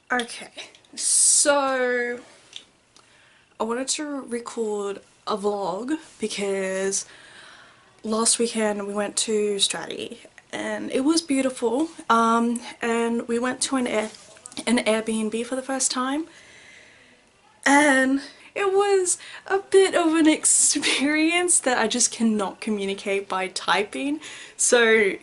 Okay, so I wanted to record a vlog because last weekend we went to Straddie and it was beautiful, and we went to an Airbnb for the first time, and it was a bit of an experience that I just cannot communicate by typing, so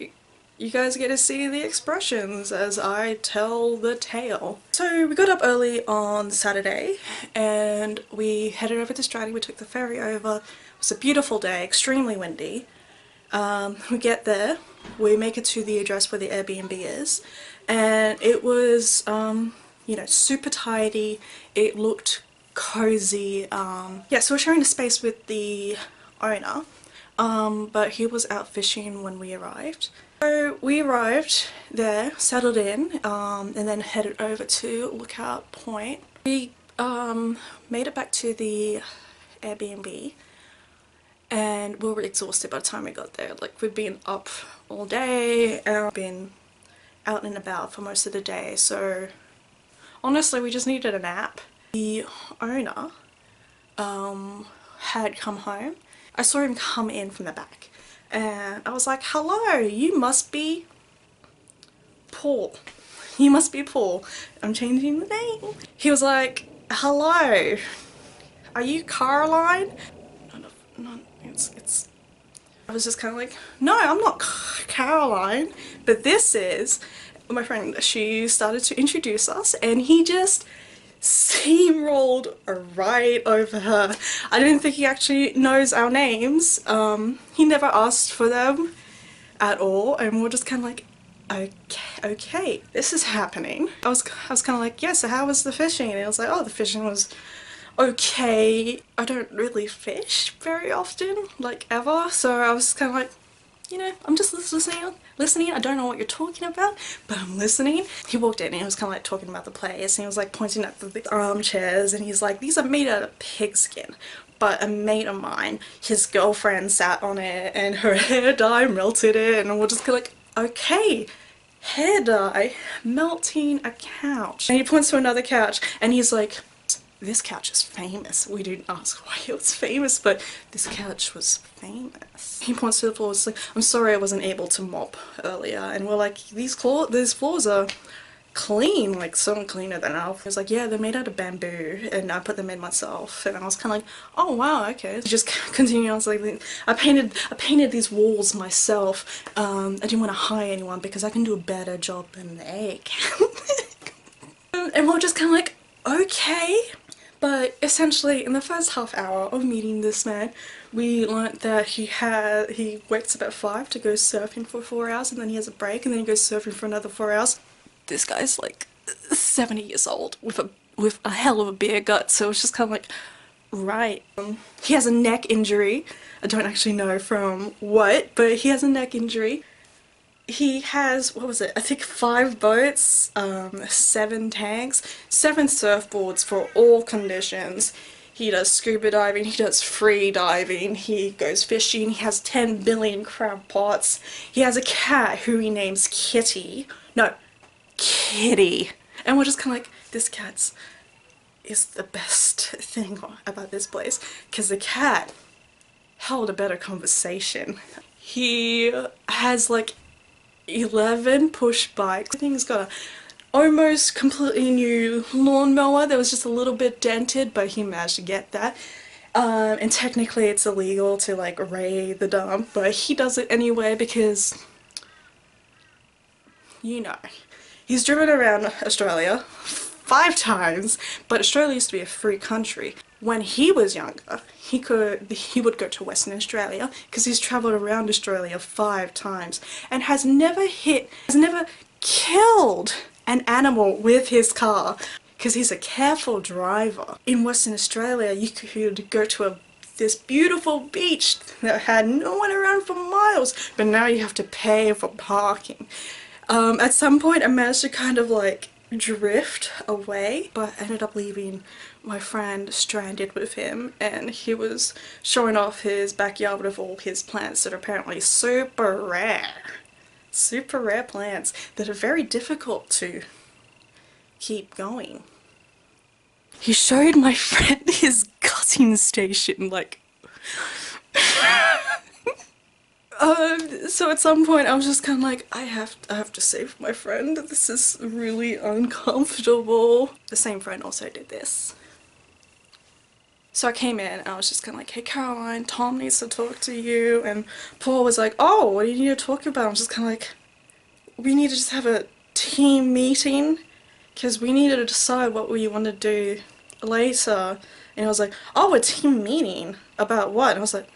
you guys get to see the expressions as I tell the tale. So we got up early on Saturday and we headed over to Straddie. We took the ferry over. It was a beautiful day, extremely windy. We get there, we make it to the address where the Airbnb is, and it was, you know, super tidy. It looked cozy. Yeah, so we're sharing a space with the owner, but he was out fishing when we arrived. So we arrived there, settled in, and then headed over to Lookout Point. We made it back to the Airbnb and we were exhausted by the time we got there. Like, we'd been up all day and been out and about for most of the day, so honestly we just needed a nap. The owner had come home. I saw him come in from the back and I was like, hello, you must be Paul. You must be Paul. I'm changing the name. He was like, hello, are you Caroline? No, it's I was just kind of like, no, I'm not Caroline, but this is my friend. She started to introduce us and he just steamrolled right over her. I don't think he actually knows our names. He never asked for them at all, and we're just kind of like, okay, this is happening. I was kind of like, yeah, so how was the fishing? And I was like, oh, the fishing was okay. I don't really fish very often, like ever, so I was kind of like, you know, I'm just listening. I don't know what you're talking about, but I'm listening. He walked in and he was kind of like talking about the place, and he was like pointing at the armchairs, and he's like, these are made out of pigskin. But a mate of mine, his girlfriend sat on it and her hair dye melted it, and we're just kind of like, okay, hair dye melting a couch. And he points to another couch and he's like, this couch is famous. We didn't ask why it was famous, but this couch was famous. He points to the floors like, I'm sorry I wasn't able to mop earlier. And we're like, these floors are clean, like so much cleaner than ours. He was like, yeah, they're made out of bamboo and I put them in myself. And I was kind of like, oh wow, okay. Just continue. I was like, I painted these walls myself. I didn't want to hire anyone because I can do a better job than they can. And we're just kind of like, okay. But essentially, in the first half hour of meeting this man, we learnt that he wakes up at 5 to go surfing for 4 hours, and then he has a break, and then he goes surfing for another 4 hours. This guy's like 70 years old with a hell of a beer gut, so it's just kind of like, right. He has a neck injury. I don't actually know from what, but he has a neck injury. He has, what was it, I think 5 boats, 7 tanks, 7 surfboards for all conditions. He does scuba diving, he does free diving, he goes fishing, he has 10 billion crab pots. He has a cat who he names Kitty. No, Kitty. And we're just kind of like, this cat's is the best thing about this place, because the cat held a better conversation. He has like 11 push bikes. I think he's got a almost completely new lawnmower that was just a little bit dented, but he managed to get that. And technically it's illegal to like raid the dump, but he does it anyway because, you know, he's driven around Australia 5 times, but Australia used to be a free country. When he was younger, he would go to Western Australia because he's travelled around Australia 5 times and has never killed an animal with his car because he's a careful driver. In Western Australia, you could go to this beautiful beach that had no one around for miles, but now you have to pay for parking. At some point I managed to kind of like drift away, but ended up leaving my friend stranded with him, and he was showing off his backyard with all his plants that are apparently super rare plants that are very difficult to keep going. He showed my friend his cutting station, like... So at some point I was just kind of like, I have to save my friend. This is really uncomfortable. The same friend also did this. So I came in and I was just kind of like, hey Caroline, Tom needs to talk to you. And Paul was like, oh, what do you need to talk about? I'm just kind of like, we need to just have a team meeting because we needed to decide what we want to do later. And I was like, oh, a team meeting? About what? And I was like,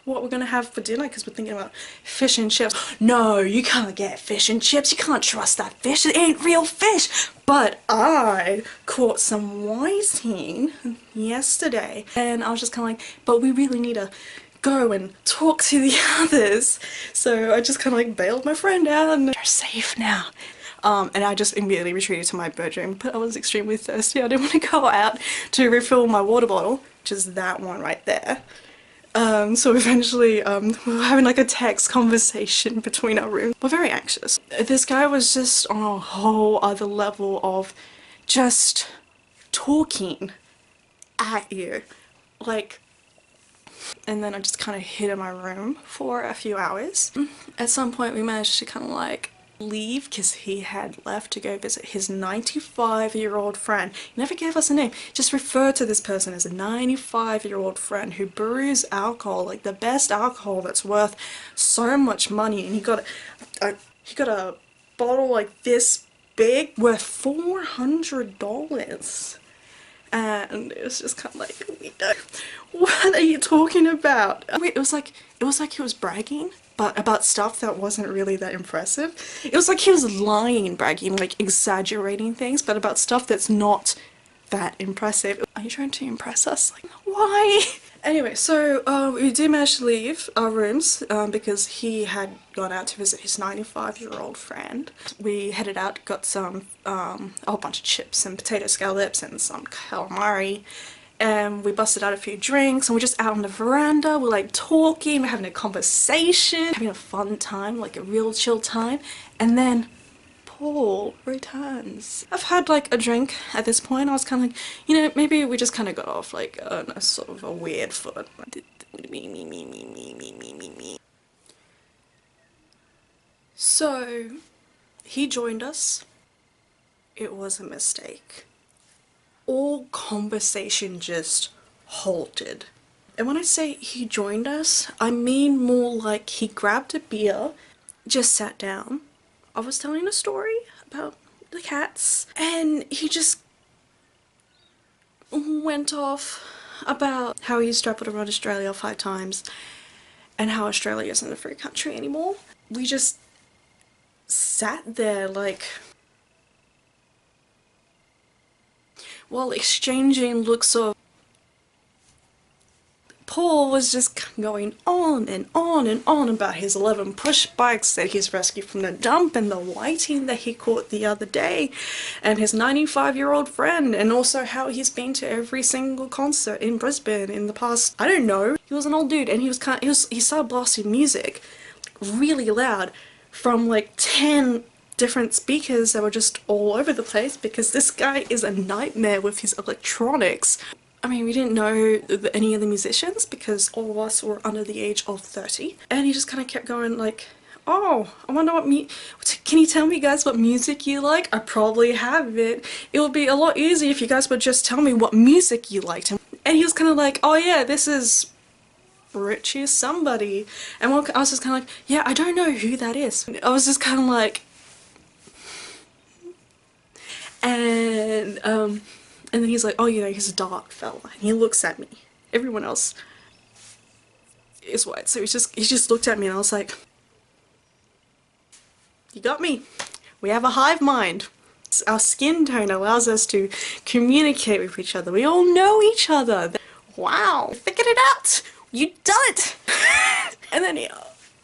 what we're gonna have for dinner, because we're thinking about fish and chips. No, you can't get fish and chips. You can't trust that fish. It ain't real fish. But I caught some whiting yesterday, and I was just kind of like, but we really need to go and talk to the others. So I just kind of like bailed my friend out, and you're safe now. And I just immediately retreated to my bedroom, but I was extremely thirsty. I didn't want to go out to refill my water bottle, which is that one right there. So eventually, we were having like a text conversation between our rooms. We're very anxious. This guy was just on a whole other level of just talking at you. Like, and then I just kind of hid in my room for a few hours. At some point we managed to kind of like leave because he had left to go visit his 95-year-old friend. He never gave us a name, just referred to this person as a 95-year-old friend who brews alcohol, like the best alcohol that's worth so much money. And he got a bottle like this big worth $400. And it was just kind of like, what are you talking about? It was like he was bragging, but about stuff that wasn't really that impressive. It was like he was lying and bragging, like exaggerating things, but about stuff that's not that impressive. Are you trying to impress us? Like, why? Anyway, so we did manage to leave our rooms because he had gone out to visit his 95-year-old friend. We headed out, got some a whole bunch of chips and potato scallops and some calamari, and we busted out a few drinks, and we're just out on the veranda. We're like talking, we're having a conversation, having a fun time, like a real chill time. And then Paul returns. I've had like a drink at this point. I was kind of like, you know, maybe we just kind of got off like on a sort of a weird foot. So he joined us. It was a mistake. All conversation just halted. And when I say he joined us, I mean more like he grabbed a beer, just sat down. I was telling a story about the cats, and he just went off about how he's travelled around Australia 5 times and how Australia isn't a free country anymore. We just sat there like, while exchanging looks of... Paul was just going on and on and on about his 11 push bikes that he's rescued from the dump, and the whiting that he caught the other day, and his 95-year-old friend, and also how he's been to every single concert in Brisbane in the past, I don't know. He was an old dude, and he started blasting music really loud from like 10 different speakers that were just all over the place, because this guy is a nightmare with his electronics. I mean, we didn't know any of the musicians because all of us were under the age of 30. And he just kind of kept going like, oh, I wonder can you tell me guys what music you like? I probably have it. It would be a lot easier if you guys would just tell me what music you liked. And he was kind of like, oh yeah, this is Richie somebody. And I was just kind of like, yeah, I don't know who that is. I was just kind of like... And then he's like, oh, you know, he's a dark fella. And he looks at me. Everyone else is white. So he just looked at me, and I was like, you got me. We have a hive mind. Our skin tone allows us to communicate with each other. We all know each other. Wow, figured it out. You done it. And then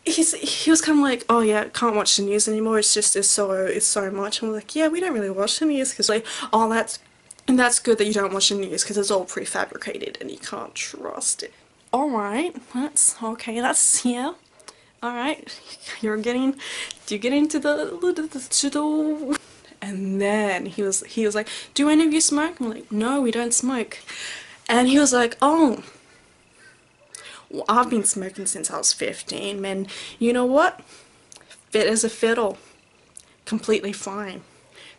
he was kind of like, oh yeah, can't watch the news anymore. It's so much. And we're like, yeah, we don't really watch the news because like, oh, that's good that you don't watch the news because it's all prefabricated and you can't trust it. Alright, that's okay, that's, yeah. Alright, you're getting to the And then he was like, do any of you smoke? I'm like, no, we don't smoke. And he was like, oh, well, I've been smoking since I was 15, man. You know what? Fit as a fiddle. Completely fine.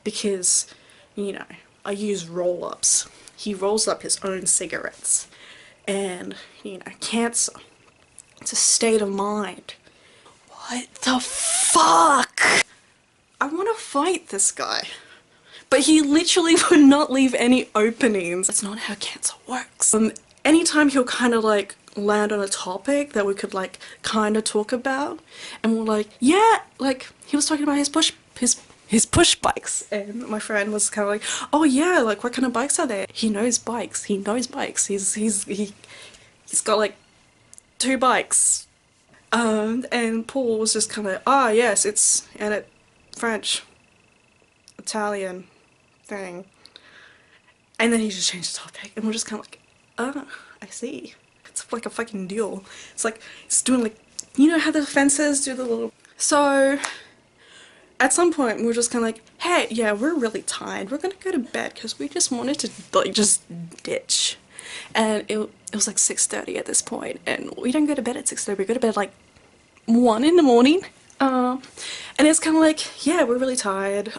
Because, you know, I use roll-ups. He rolls up his own cigarettes. And, you know, cancer. It's a state of mind. What the fuck? I want to fight this guy. But he literally would not leave any openings. That's not how cancer works. Anytime he'll kind of like land on a topic that we could like kind of talk about, and we're like, yeah, like he was talking about his push bikes, and my friend was kind of like, oh yeah, like what kind of bikes are there? He knows bikes. He knows bikes. He's got like 2 bikes. And Paul was just kind of, ah yes, it's French, Italian thing. And then he just changed the topic, and we're just kind of like, oh, I see. It's like a fucking deal. It's like, it's doing like, you know how the fences do the little... So, at some point, we were just kind of like, hey, yeah, we're really tired. We're gonna go to bed, because we just wanted to, like, just ditch. And it was like 6:30 at this point, and we don't go to bed at 6:30, we go to bed like 1 in the morning. And it's kind of like, yeah, we're really tired,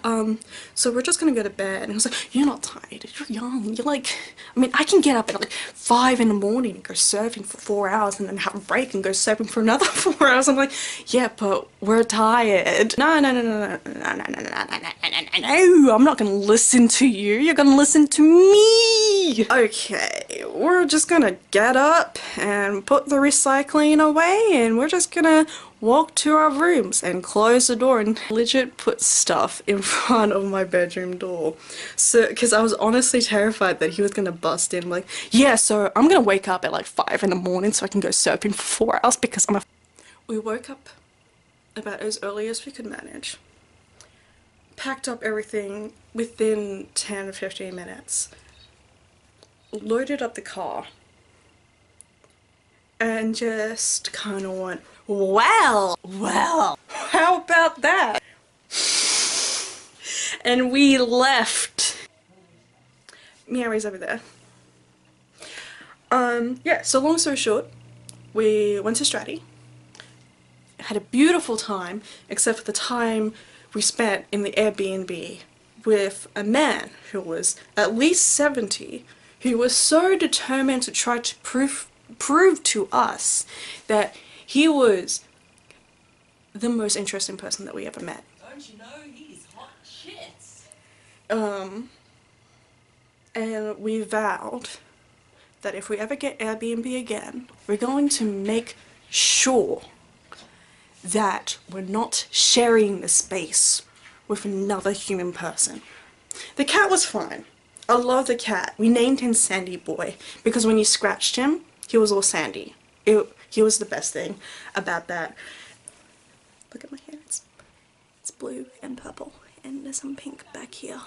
so we're just gonna go to bed. And I was like, you're not tired, you're young, you're like, I mean, I can get up at like 5 in the morning and go surfing for 4 hours and then have a break and go surfing for another 4 hours. I'm like, yeah, but we're tired. No, I'm not gonna listen to you, you're gonna listen to me. Okay, we're just gonna get up and put the recycling away, and we're just gonna walk to our rooms and close the door and legit put stuff in front of my bedroom door. So, because I was honestly terrified that he was gonna bust in like, yeah, so I'm gonna wake up at like 5 in the morning so I can go surfing for 4 hours because I'm a... We woke up about as early as we could manage, packed up everything within 10 or 15 minutes, loaded up the car, and just kind of went, well, how about that? And we left. Mary's over there. Yeah, so long story short, we went to Straddie, had a beautiful time, except for the time we spent in the Airbnb with a man who was at least 70, who was so determined to try to prove to us that he was the most interesting person that we ever met. Don't you know he's hot shit? And we vowed that if we ever get Airbnb again, we're going to make sure that we're not sharing the space with another human person. The cat was fine. I love the cat. We named him Sandy Boy because when you scratched him, he was all sandy. He was the best thing about that. Look at my hair. It's blue and purple, and there's some pink back here.